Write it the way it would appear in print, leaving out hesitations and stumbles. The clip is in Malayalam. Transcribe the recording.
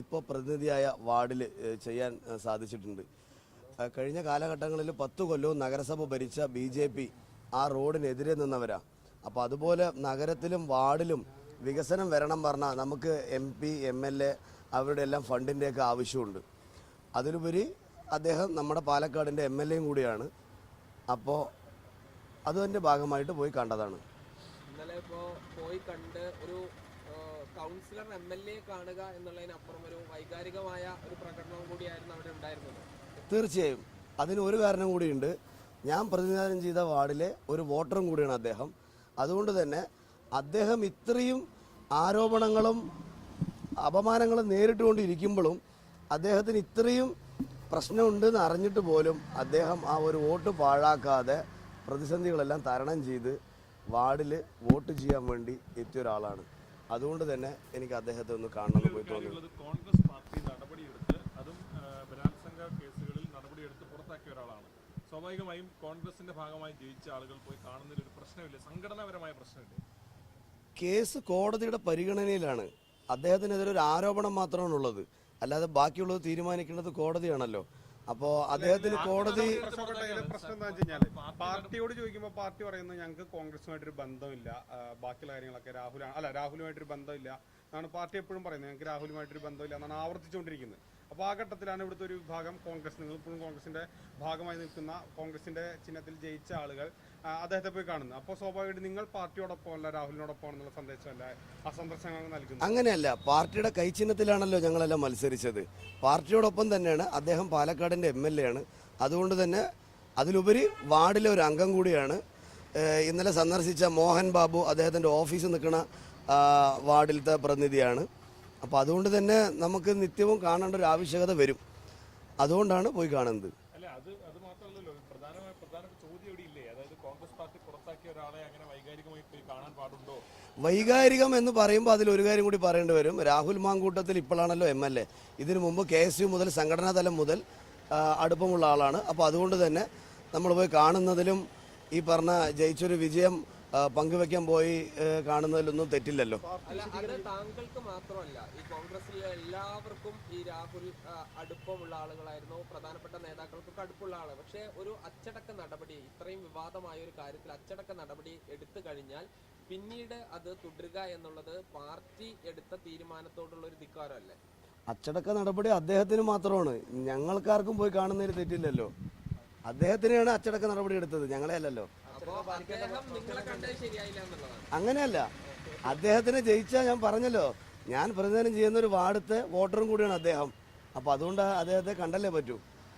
ഇപ്പോൾ പ്രതിനിധിയായ വാർഡിൽ ചെയ്യാൻ സാധിച്ചിട്ടുണ്ട്. കഴിഞ്ഞ കാലഘട്ടങ്ങളിൽ 10 കൊല്ലവും നഗരസഭ ഭരിച്ച BJP ആ റോഡിനെതിരെ നിന്നവരാ. അപ്പോൾ അതുപോലെ നഗരത്തിലും വാർഡിലും വികസനം വരണം പറഞ്ഞാൽ നമുക്ക് MP, MLA അവരുടെ എല്ലാം ഫണ്ടിൻ്റെയൊക്കെ ആവശ്യമുണ്ട്. അതിലുപരി അദ്ദേഹം നമ്മുടെ പാലക്കാടിൻ്റെ MLA കൂടിയാണ്. അപ്പോൾ അതിൻ്റെ ഭാഗമായിട്ട് പോയി കണ്ടതാണ്. ഇന്നലെ പോയി കണ്ട് ഒരു കൗൺസിലർ MLA കാണുക എന്നുള്ളതിനപ്പുറം ഒരു വൈകാരികമായ ഒരു പ്രകടനം കൂടിയായിരുന്നു അവിടെ ഉണ്ടായിരുന്നത്. തീർച്ചയായും അതിന് ഒരു കാരണം കൂടിയുണ്ട്. ഞാൻ പ്രതിനിധാനം ചെയ്ത വാർഡിലെ ഒരു വോട്ടറും കൂടിയാണ് അദ്ദേഹം. അതുകൊണ്ട് തന്നെ അദ്ദേഹം ഇത്രയും ആരോപണങ്ങളും അപമാനങ്ങളും നേരിട്ടുകൊണ്ടിരിക്കുമ്പോഴും അദ്ദേഹത്തിന് ഇത്രയും പ്രശ്നമുണ്ടെന്ന് അറിഞ്ഞിട്ട് പോലും അദ്ദേഹം ആ ഒരു വോട്ട് പാഴാക്കാതെ പ്രതിസന്ധികളെല്ലാം തരണം ചെയ്ത് വാർഡിൽ വോട്ട് ചെയ്യാൻ വേണ്ടി എത്തിയ ഒരാളാണ്. അതുകൊണ്ട് തന്നെ എനിക്ക് അദ്ദേഹത്തെ ഒന്ന് കാണണമെന്ന് പോയി തോന്നുന്നു. കോൺഗ്രസ് പാർട്ടി നടപടിയെടുത്ത് അതും ബലാത്സംഗ കേസുകളിൽ നടപടിയെടുത്ത് പുറത്താക്കിയ ഒരാളാണ്. സ്വാഭാവികമായും കോൺഗ്രസിന്റെ ഭാഗമായി ജയിച്ച ആളുകൾ പോയി കാണുന്നതിൽ ഒരു പ്രശ്നമില്ല, സംഘടനാപരമായ പ്രശ്നമില്ല. കേസ് കോടതിയുടെ പരിഗണനയിലാണ്. അദ്ദേഹത്തിനെതിരെ ഒരു ആരോപണം മാത്രമാണുള്ളത്, അല്ലാതെ ബാക്കിയുള്ളത് തീരുമാനിക്കേണ്ടത് കോടതിയാണല്ലോ. അപ്പോൾ അദ്ദേഹത്തിന് കോടതി പ്രശ്നം എന്താ വെച്ച് കഴിഞ്ഞാല് പാർട്ടിയോട് ചോദിക്കുമ്പോൾ പാർട്ടി പറയുന്നത് ഞങ്ങൾക്ക് കോൺഗ്രസുമായിട്ടൊരു ബന്ധമില്ല, ബാക്കിയുള്ള കാര്യങ്ങളൊക്കെ രാഹുലുമായിട്ടൊരു ബന്ധമില്ല എന്നാണ് പാർട്ടി എപ്പോഴും പറയുന്നത്. ഞങ്ങൾക്ക് രാഹുലുമായിട്ടൊരു ബന്ധമില്ല എന്നാണ് ആവർത്തിച്ചുകൊണ്ടിരിക്കുന്നത്. അപ്പോൾ ആ ഘട്ടത്തിലാണ് ഇവിടുത്തെ ഒരു വിഭാഗം കോൺഗ്രസ്, നിങ്ങൾ ഇപ്പോഴും കോൺഗ്രസിന്റെ ഭാഗമായി നിൽക്കുന്ന കോൺഗ്രസിന്റെ ചിഹ്നത്തിൽ ജയിച്ച ആളുകൾ അദ്ദേഹത്തെ പോയി കാണുന്നത്. അപ്പോൾ സ്വാഭാവികമായിട്ട് നിങ്ങൾ പാർട്ടിയോടൊപ്പം അല്ല രാഹുലിനോടൊപ്പം എന്നുള്ള സന്ദേശമല്ല ആ സന്ദർശനങ്ങൾ നൽകുന്നത്. അങ്ങനെയല്ല, പാർട്ടിയുടെ കൈചിഹ്നത്തിലാണല്ലോ ഞങ്ങളെല്ലാം മത്സരിച്ചത്. പാർട്ടിയോടൊപ്പം തന്നെയാണ്. അദ്ദേഹം പാലക്കാടിന്റെ MLA ആണ്. അതുകൊണ്ട് തന്നെ അതിലുപരി വാർഡിലെ ഒരു അംഗം കൂടിയാണ്. ഇന്നലെ സന്ദർശിച്ച മോഹൻ ബാബു അദ്ദേഹത്തിന്റെ ഓഫീസിൽ നിൽക്കുന്ന വാർഡിലത്തെ പ്രതിനിധിയാണ്. അപ്പോൾ അതുകൊണ്ട് തന്നെ നമുക്ക് നിത്യവും കാണേണ്ട ഒരു ആവശ്യകത വരും. അതുകൊണ്ടാണ് പോയി കാണുന്നത്. അത് മാത്രമല്ലല്ലോ, പ്രധാന ചോദ്യം ഇവിടെ ഇല്ലേ, അതായത് കോൺഗ്രസ് പാർട്ടി പുറത്താക്കിയ ഒരാളെ അങ്ങനെ വൈകാരികമായി പോയി കാണാൻ പാടുണ്ടോ? വൈകാരികം എന്ന് പറയുമ്പോൾ അതിലൊരു കാര്യം കൂടി പറയേണ്ടി വരും. രാഹുൽ മാങ്കൂട്ടത്തിൽ ഇപ്പോഴാണല്ലോ MLA. ഇതിനു മുമ്പ് KSU മുതൽ സംഘടനാ തലം മുതൽ അടുപ്പമുള്ള ആളാണ്. അപ്പോൾ അതുകൊണ്ട് തന്നെ നമ്മൾ പോയി കാണുന്നതിലും ഈ പറഞ്ഞ ജയിച്ചൊരു വിജയം പങ്കുവെക്കാൻ പോയി കാണുന്നതിലൊന്നും തെറ്റില്ലല്ലോ. അല്ല, അത് താങ്കൾക്ക് മാത്രമല്ല, ഈ കോൺഗ്രസിലെ എല്ലാവർക്കും ഈ രാഹുൽ അടുപ്പമുള്ള ആളുകളായിരുന്നു, പ്രധാനപ്പെട്ട നേതാക്കൾക്കൊക്കെ അടുപ്പുള്ള ആളാണ്. പക്ഷേ ഒരു അച്ചടക്ക നടപടി, ഇത്രയും വിവാദമായ ഒരു കാര്യത്തിൽ അച്ചടക്ക നടപടി എടുത്തു കഴിഞ്ഞാൽ പിന്നീട് അത് തുടരുക എന്നുള്ളത് പാർട്ടി എടുത്ത തീരുമാനത്തോടുള്ള ഒരു ധിക്കാരമല്ലേ? അച്ചടക്ക നടപടി അദ്ദേഹത്തിന് മാത്രമാണ്, ഞങ്ങൾക്കാർക്കും പോയി കാണുന്നതിന് തെറ്റില്ലല്ലോ. അദ്ദേഹത്തിനെയാണ് അച്ചടക്ക നടപടി എടുത്തത്, ഞങ്ങളെ അല്ലല്ലോ. അങ്ങനെയല്ല, അദ്ദേഹത്തിന് ജയിച്ചാൽ ഞാൻ പറഞ്ഞല്ലോ, ഞാൻ പ്രതിനിധാനം ചെയ്യുന്ന ഒരു വാർഡത്തെ വോട്ടറും കൂടിയാണ് അദ്ദേഹം. അപ്പോൾ അതുകൊണ്ട് അദ്ദേഹത്തെ കണ്ടല്ലേ പറ്റൂ.